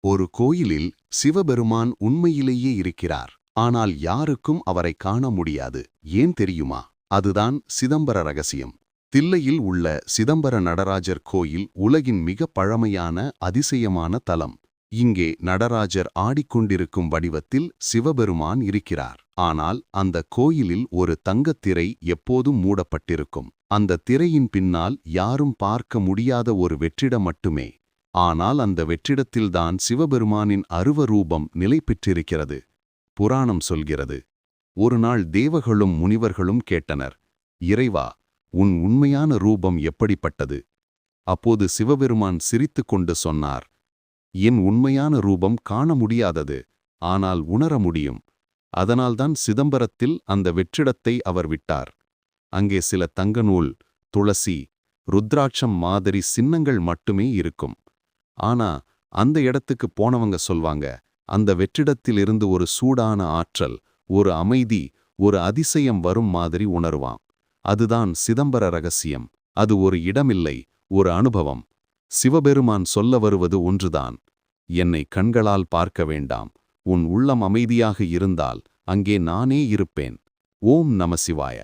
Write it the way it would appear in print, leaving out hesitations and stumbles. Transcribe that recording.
ஒரு கோயிலில் சிவபெருமான் உண்மையிலேயே இருக்கிறார். ஆனால் யாருக்கும் அவரை காண முடியாது. ஏன் தெரியுமா? அதுதான் சிதம்பர ரகசியம். தில்லையில் உள்ள சிதம்பர நடராஜர் கோயில் உலகின் மிக பழமையான அதிசயமான தலம். இங்கே நடராஜர் ஆடிக்கொண்டிருக்கும் வடிவத்தில் சிவபெருமான் இருக்கிறார். ஆனால் அந்த கோயிலில் ஒரு தங்கத் திரை எப்போதும் மூடப்பட்டிருக்கும். அந்த திரையின் பின்னால் யாரும் பார்க்க முடியாத ஒரு வெற்றிடம் மட்டுமே. ஆனால் அந்த வெற்றிடத்தில்தான் சிவபெருமானின் அருவரூபம் நிலை பெற்றிருக்கிறது. புராணம் சொல்கிறது, ஒரு நாள் தேவர்களும் முனிவர்களும் கேட்டனர், இறைவா, உன் உண்மையான ரூபம் எப்படிப்பட்டது? அப்போது சிவபெருமான் சிரித்துக் கொண்டு சொன்னார், என் உண்மையான ரூபம் காண முடியாதது, ஆனால் உணர முடியும். அதனால்தான் சிதம்பரத்தில் அந்த வெற்றிடத்தை அவர் விட்டார். அங்கே சில தங்கநூல், துளசி, ருத்ராட்சம் மாதிரி சின்னங்கள் மட்டுமே இருக்கும். ஆனா அந்த இடத்துக்கு போனவங்க சொல்வாங்க, அந்த வெற்றிடத்திலிருந்து ஒரு சூடான ஆற்றல், ஒரு அமைதி, ஒரு அதிசயம் வரும் மாதிரி உணர்வான். அதுதான் சிதம்பர ரகசியம். அது ஒரு இடமில்லை, ஒரு அனுபவம். சிவபெருமான் சொல்ல வருவது ஒன்றுதான், என்னை கண்களால் பார்க்க வேண்டாம், உன் உள்ளம் அமைதியாக இருந்தால் அங்கே நானே இருப்பேன். ஓம் நம சிவாய.